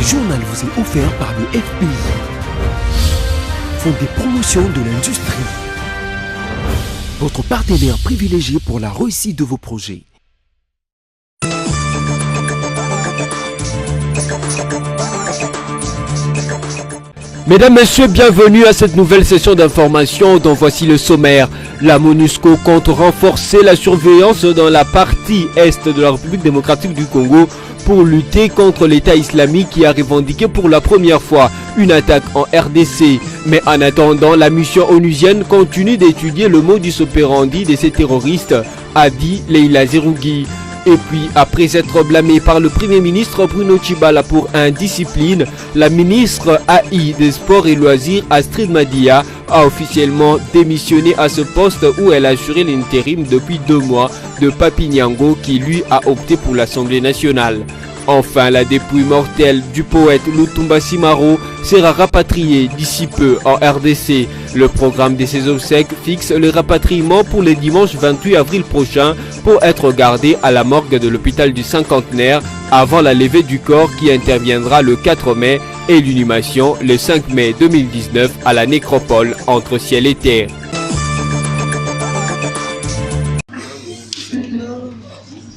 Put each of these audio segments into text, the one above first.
Ce journal vous est offert par le FPI, Fonds des promotions de l'industrie, votre partenaire privilégié pour la réussite de vos projets. Mesdames, Messieurs, bienvenue à cette nouvelle session d'information dont voici le sommaire. La MONUSCO compte renforcer la surveillance dans la partie est de la République démocratique du Congo pour lutter contre l'État islamique qui a revendiqué pour la première fois une attaque en RDC. Mais en attendant, la mission onusienne continue d'étudier le modus operandi de ces terroristes, a dit Leila Zerougui. Et puis, après s'être blâmée par le Premier ministre Bruno Tshibala pour indiscipline, la ministre AI des Sports et Loisirs Astrid Madia a officiellement démissionné à ce poste où elle a assuré l'intérim depuis 2 mois de Papi Nyango qui lui a opté pour l'Assemblée nationale. Enfin, la dépouille mortelle du poète Lutumba Simaro sera rapatriée d'ici peu en RDC. Le programme de ses obsèques fixe le rapatriement pour le dimanche 28 avril prochain pour être gardé à la morgue de l'hôpital du Cinquantenaire avant la levée du corps qui interviendra le 4 mai et l'inhumation le 5 mai 2019 à la nécropole entre ciel et terre.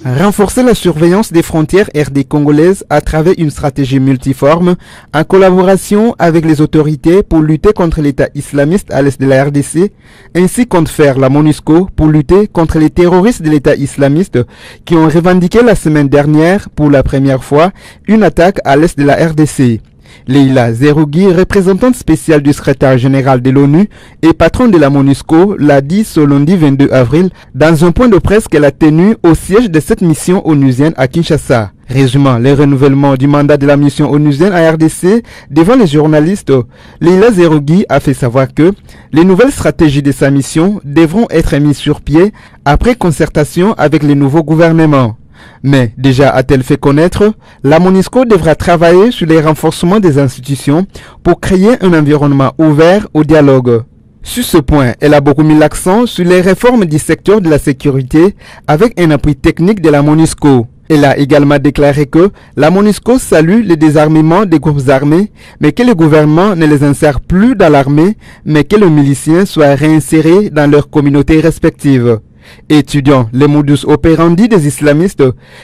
Renforcer la surveillance des frontières RD congolaises à travers une stratégie multiforme en collaboration avec les autorités pour lutter contre l'État islamiste à l'est de la RDC, ainsi compte faire la MONUSCO pour lutter contre les terroristes de l'État islamiste qui ont revendiqué la semaine dernière pour la première fois une attaque à l'est de la RDC. Leila Zerougui, représentante spéciale du secrétaire général de l'ONU et patron de la MONUSCO, l'a dit ce lundi 22 avril dans un point de presse qu'elle a tenu au siège de cette mission onusienne à Kinshasa. Résumant le renouvellement du mandat de la mission onusienne à RDC devant les journalistes, Leila Zerougui a fait savoir que les nouvelles stratégies de sa mission devront être mises sur pied après concertation avec les nouveaux gouvernements. Mais déjà a-t-elle fait connaître, la MONUSCO devra travailler sur les renforcements des institutions pour créer un environnement ouvert au dialogue. Sur ce point, elle a beaucoup mis l'accent sur les réformes du secteur de la sécurité avec un appui technique de la MONUSCO. Elle a également déclaré que la MONUSCO salue le désarmement des groupes armés, mais que le gouvernement ne les insère plus dans l'armée, mais que les miliciens soient réinsérés dans leurs communautés respectives. Étudiant les modus operandi des islamistes,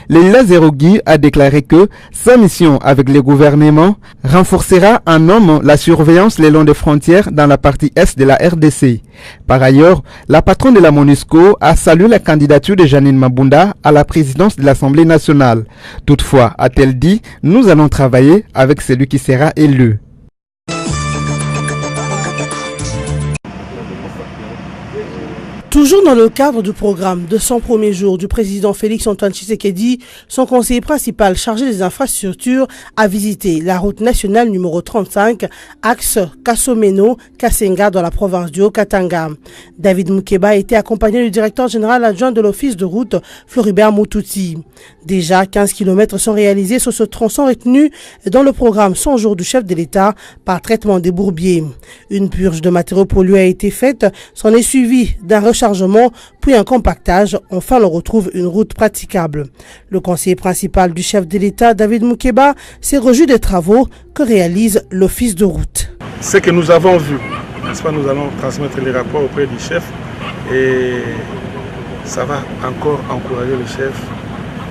Leila Zerougui a déclaré que sa mission avec le gouvernement renforcera en homme la surveillance le long des frontières dans la partie est de la RDC. Par ailleurs, la patronne de la MONUSCO a salué la candidature de Janine Mabunda à la présidence de l'Assemblée nationale. Toutefois, a-t-elle dit, nous allons travailler avec celui qui sera élu. Toujours dans le cadre du programme de 100 premiers jours du président Félix Antoine Tshisekedi, son conseiller principal chargé des infrastructures a visité la route nationale numéro 35, axe Kasomeno-Kasenga dans la province du Haut-Katanga. David Moukeba a été accompagné du directeur général adjoint de l'office de route, Floribert Moutouti. Déjà, 15 km sont réalisés sur ce tronçon retenu dans le programme 100 jours du chef de l'État par traitement des bourbiers. Une purge de matériaux pollués a été faite, s'en est suivi d'un rechargement puis un compactage. Enfin, l'on retrouve une route praticable. Le conseiller principal du chef de l'État, David Moukeba, s'est réjoui des travaux que réalise l'office de route. Ce que nous avons vu, n'est-ce pas, nous allons transmettre les rapports auprès du chef et ça va encore encourager le chef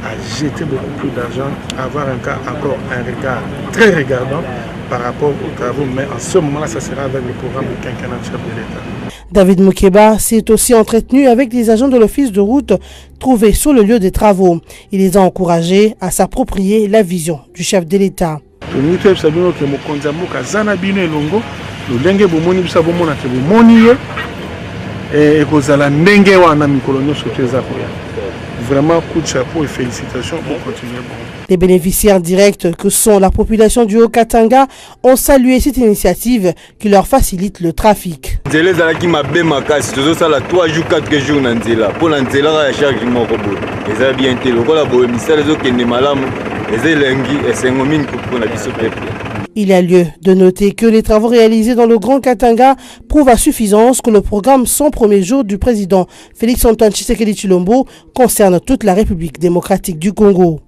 à jeter beaucoup plus d'argent, à avoir encore un regard très regardant par rapport aux travaux, mais en ce moment-là, ça sera avec le programme de quinquennat du chef de l'État. David Moukeba s'est aussi entretenu avec les agents de l'office de route trouvés sur le lieu des travaux. Il les a encouragés à s'approprier la vision du chef de l'État. Vraiment, coup de chapeau et félicitations pour continuer. Les bénéficiaires directs que sont la population du Haut-Katanga ont salué cette initiative qui leur facilite le trafic. Il y a lieu de noter que les travaux réalisés dans le Grand Katanga prouvent à suffisance que le programme 100 premiers jours du président Félix Antoine Tshisekedi Tshilombo concerne toute la République démocratique du Congo.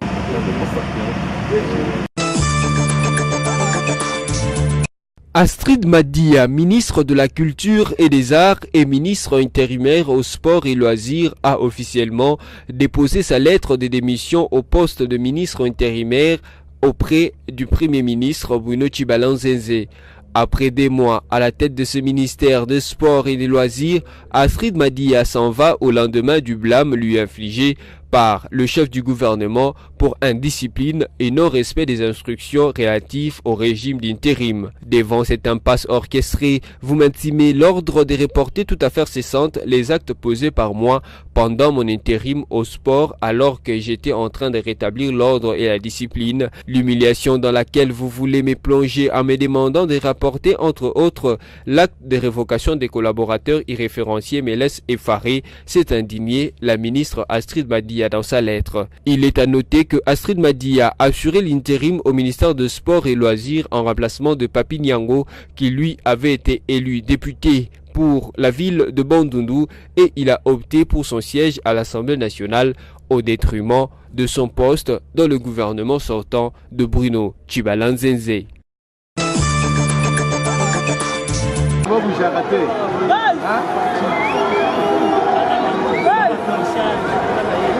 Astrid Madia, ministre de la Culture et des Arts et ministre intérimaire au sport et loisirs, a officiellement déposé sa lettre de démission au poste de ministre intérimaire auprès du Premier ministre Bruno Tshibala-Nzenze. Après des mois à la tête de ce ministère des Sports et des Loisirs, Astrid Madia s'en va au lendemain du blâme lui infligé par le chef du gouvernement pour indiscipline et non-respect des instructions relatives au régime d'intérim. Devant cette impasse orchestrée, vous m'intimez l'ordre de reporter toute affaire cessante les actes posés par moi pendant mon intérim au sport alors que j'étais en train de rétablir l'ordre et la discipline. L'humiliation dans laquelle vous voulez me plonger en me demandant de rapporter entre autres l'acte de révocation des collaborateurs irréférenciés me laisse effaré, s'est indignée la ministre Astrid Madia dans sa lettre. Il est à noter que Astrid Madia a assuré l'intérim au ministère de Sport et Loisirs en remplacement de Papi Nyango qui lui avait été élu député pour la ville de Bandundu et il a opté pour son siège à l'Assemblée nationale au détriment de son poste dans le gouvernement sortant de Bruno Tshibala-Nzenze.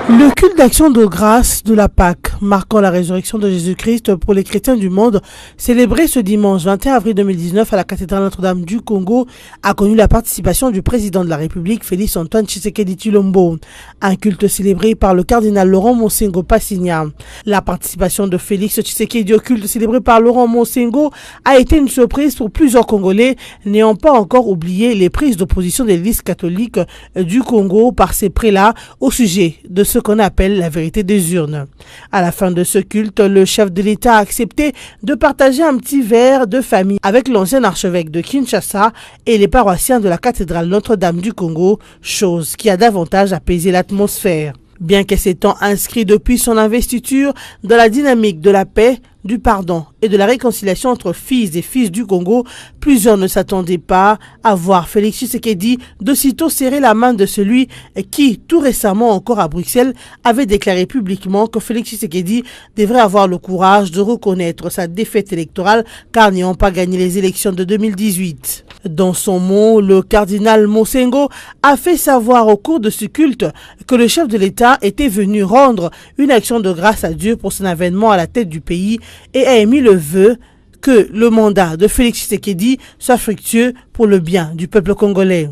Le culte d'action de grâce de la Pâque, marquant la résurrection de Jésus-Christ pour les chrétiens du monde, célébré ce dimanche 21 avril 2019 à la cathédrale Notre-Dame du Congo, a connu la participation du président de la République, Félix Antoine Tshisekedi Tshilombo. Un culte célébré par le cardinal Laurent Monsengo Passigna. La participation de Félix Tshisekedi au culte célébré par Laurent Monsengo a été une surprise pour plusieurs Congolais, n'ayant pas encore oublié les prises d'opposition des listes catholiques du Congo par ses prélats au sujet de ce qu'on appelle la vérité des urnes. À la fin de ce culte, le chef de l'État a accepté de partager un petit verre de famille avec l'ancien archevêque de Kinshasa et les paroissiens de la cathédrale Notre-Dame du Congo, chose qui a davantage apaisé l'atmosphère. Bien que s'étant inscrit depuis son investiture dans la dynamique de la paix, du pardon et de la réconciliation entre fils et fils du Congo, plusieurs ne s'attendaient pas à voir Félix Tshisekedi d'aussitôt serrer la main de celui qui, tout récemment encore à Bruxelles, avait déclaré publiquement que Félix Tshisekedi devrait avoir le courage de reconnaître sa défaite électorale car n'ayant pas gagné les élections de 2018. Dans son mot, le cardinal Monsengo a fait savoir au cours de ce culte que le chef de l'État était venu rendre une action de grâce à Dieu pour son avènement à la tête du pays et a émis le vœu que le mandat de Félix Tshisekedi soit fructueux pour le bien du peuple congolais.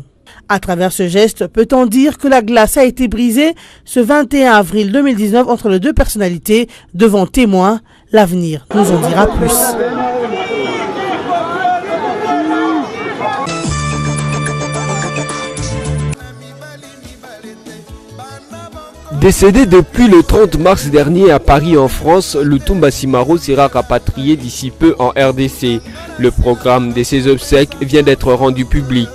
À travers ce geste, peut-on dire que la glace a été brisée ce 21 avril 2019 entre les deux personnalités devant témoins? L'avenir nous en dira plus. Décédé depuis le 30 mars dernier à Paris en France, Lutumba Simaro sera rapatrié d'ici peu en RDC. Le programme de ses obsèques vient d'être rendu public.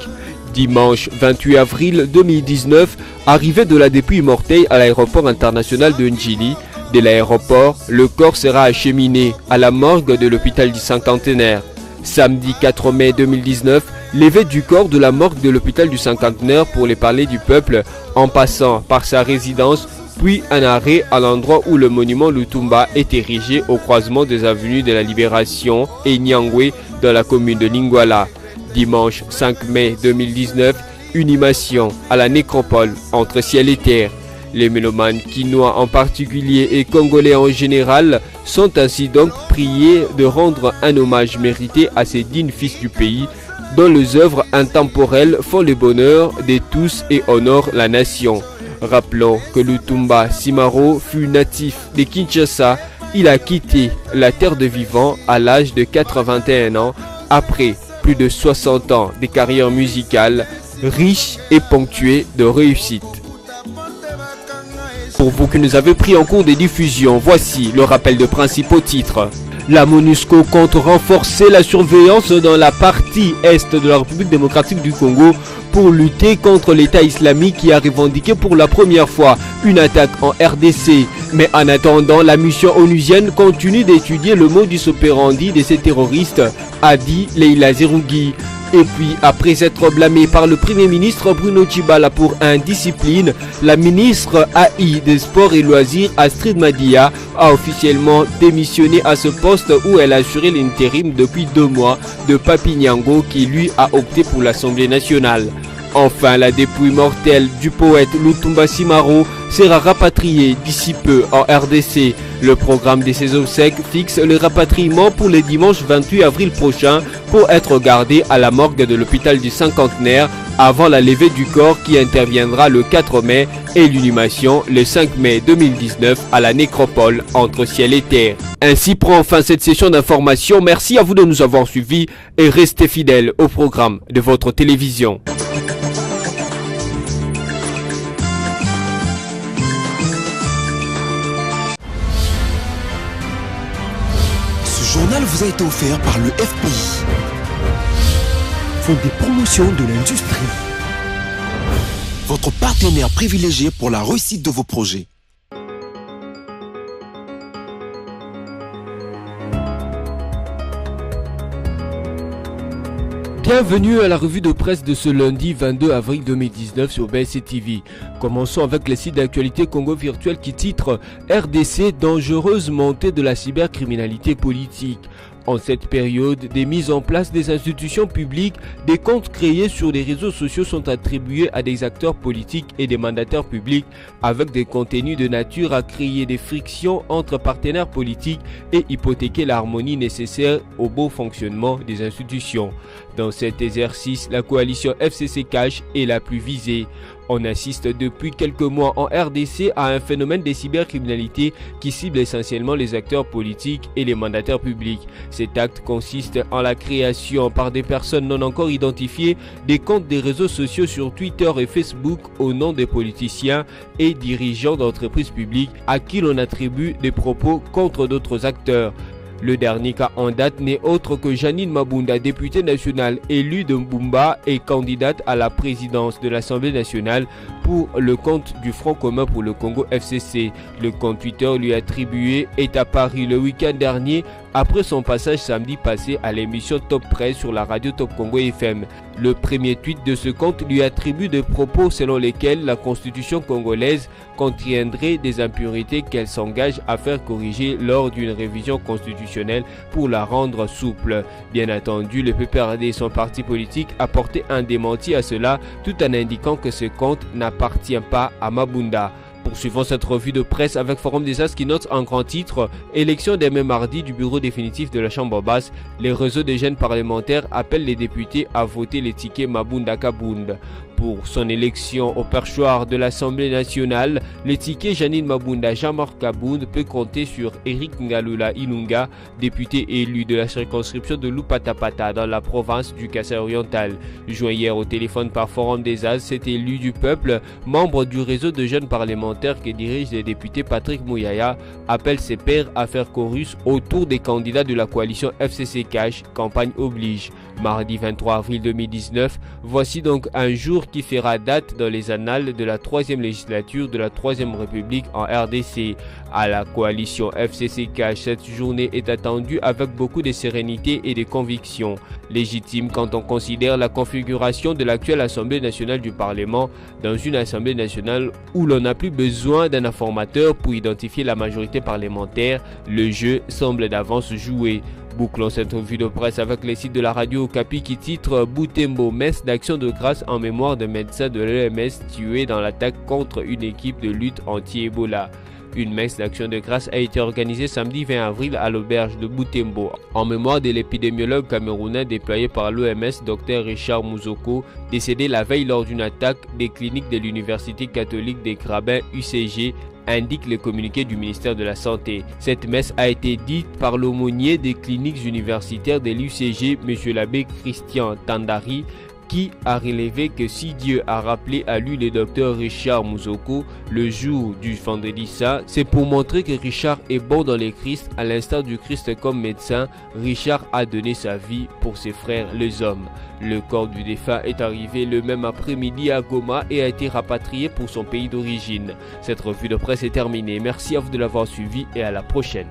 Dimanche 28 avril 2019, arrivée de la dépouille mortelle à l'aéroport international de Njili. De l'aéroport, le corps sera acheminé à la morgue de l'hôpital du Cinquantenaire. Samedi 4 mai 2019, levée du corps de la morgue de l'hôpital du Cinquantenaire pour les parler du peuple en passant par sa résidence, puis un arrêt à l'endroit où le monument Lutumba est érigé au croisement des avenues de la Libération et Nyangwe dans la commune de Lingwala. Dimanche 5 mai 2019, une inhumation à la nécropole entre ciel et terre. Les mélomanes quinois en particulier et congolais en général sont ainsi donc priés de rendre un hommage mérité à ces dignes fils du pays dont les œuvres intemporelles font le bonheur de tous et honorent la nation. Rappelons que Lutumba Simaro fut natif de Kinshasa. Il a quitté la terre de vivant à l'âge de 81 ans après plus de 60 ans de carrière musicale riche et ponctuée de réussite. Pour vous qui nous avez pris en cours de diffusion, voici le rappel de principaux titres. La MONUSCO compte renforcer la surveillance dans la partie est de la République démocratique du Congo pour lutter contre l'État islamique qui a revendiqué pour la première fois une attaque en RDC. Mais en attendant, la mission onusienne continue d'étudier le modus operandi de ces terroristes, a dit Leila Zerougui. Et puis, après être blâmé par le Premier ministre Bruno Tshibala pour indiscipline, la ministre AI des Sports et Loisirs Astrid Madia a officiellement démissionné à ce poste où elle a assuré l'intérim depuis 2 mois de Papi Nyango qui lui a opté pour l'Assemblée nationale. Enfin, la dépouille mortelle du poète Lutumba Simaro sera rapatriée d'ici peu en RDC. Le programme de ses obsèques fixe le rapatriement pour le dimanche 28 avril prochain pour être gardé à la morgue de l'hôpital du Cinquantenaire avant la levée du corps qui interviendra le 4 mai et l'inhumation le 5 mai 2019 à la nécropole entre ciel et terre. Ainsi prend fin cette session d'information. Merci à vous de nous avoir suivis et restez fidèles au programme de votre télévision. Ce journal vous a été offert par le FPI, Fonds des promotions de l'industrie, votre partenaire privilégié pour la réussite de vos projets. Bienvenue à la revue de presse de ce lundi 22 avril 2019 sur BSC TV. Commençons avec le site d'actualité Congo Virtuel qui titre RDC, dangereuse montée de la cybercriminalité politique. En cette période, des mises en place des institutions publiques, des comptes créés sur les réseaux sociaux sont attribués à des acteurs politiques et des mandataires publics avec des contenus de nature à créer des frictions entre partenaires politiques et hypothéquer l'harmonie nécessaire au bon fonctionnement des institutions. Dans cet exercice, la coalition FCC Cash est la plus visée. On assiste depuis quelques mois en RDC à un phénomène de cybercriminalité qui cible essentiellement les acteurs politiques et les mandataires publics. Cet acte consiste en la création par des personnes non encore identifiées des comptes des réseaux sociaux sur Twitter et Facebook au nom des politiciens et dirigeants d'entreprises publiques à qui l'on attribue des propos contre d'autres acteurs. Le dernier cas en date n'est autre que Janine Mabunda, députée nationale élue de Mbumba et candidate à la présidence de l'Assemblée nationale pour le compte du Front commun pour le Congo FCC. Le compte Twitter lui attribué est apparu le week-end dernier après son passage samedi passé à l'émission Top Presse sur la radio Top Congo FM. Le premier tweet de ce compte lui attribue des propos selon lesquels la constitution congolaise contiendrait des impurités qu'elle s'engage à faire corriger lors d'une révision constitutionnelle pour la rendre souple. Bien entendu, le PPRD et son parti politique a porté un démenti à cela tout en indiquant que ce compte n'appartient pas à Mabunda. Poursuivons cette revue de presse avec Forum des As qui note en grand titre « Élection demain mardi du bureau définitif de la Chambre basse. Les réseaux de jeunes parlementaires appellent les députés à voter les tickets Mabunda Kabund ». Pour son élection au perchoir de l'Assemblée nationale, le ticket Janine Mabunda Jean-Marc Kabund peut compter sur Eric Ngalula Ilunga, député élu de la circonscription de Lupatapata dans la province du Kassai-Oriental. Joint hier au téléphone par Forum des As, cet élu du peuple, membre du réseau de jeunes parlementaires que dirige le député Patrick Mouyaya, appelle ses pairs à faire chorus autour des candidats de la coalition FCC Cash, campagne oblige. Mardi 23 avril 2019, voici donc un jour qui fera date dans les annales de la 3e législature de la 3e République en RDC. À la coalition FCC Cash, cette journée est attendue avec beaucoup de sérénité et de conviction. Légitime quand on considère la configuration de l'actuelle Assemblée nationale du Parlement dans une Assemblée nationale où l'on n'a plus besoin d'un informateur pour identifier la majorité parlementaire, le jeu semble d'avance joué. Bouclons cette revue de presse avec les sites de la radio Okapi qui titre Butembo, messe d'action de grâce en mémoire de médecins de l'EMS tués dans l'attaque contre une équipe de lutte anti-Ebola. Une messe d'action de grâce a été organisée samedi 20 avril à l'auberge de Butembo en mémoire de l'épidémiologue camerounais déployé par l'OMS, Dr Richard Mouzoko, décédé la veille lors d'une attaque des cliniques de l'Université catholique des Grabins UCG, indique le communiqué du ministère de la Santé. Cette messe a été dite par l'aumônier des cliniques universitaires de l'UCG, M. l'abbé Christian Tandari, qui a relevé que si Dieu a rappelé à lui le docteur Richard Mouzoko le jour du vendredi saint, c'est pour montrer que Richard est bon dans les Christ. À l'instar du Christ comme médecin, Richard a donné sa vie pour ses frères les hommes. Le corps du défunt est arrivé le même après-midi à Goma et a été rapatrié pour son pays d'origine. Cette revue de presse est terminée. Merci à vous de l'avoir suivi et à la prochaine.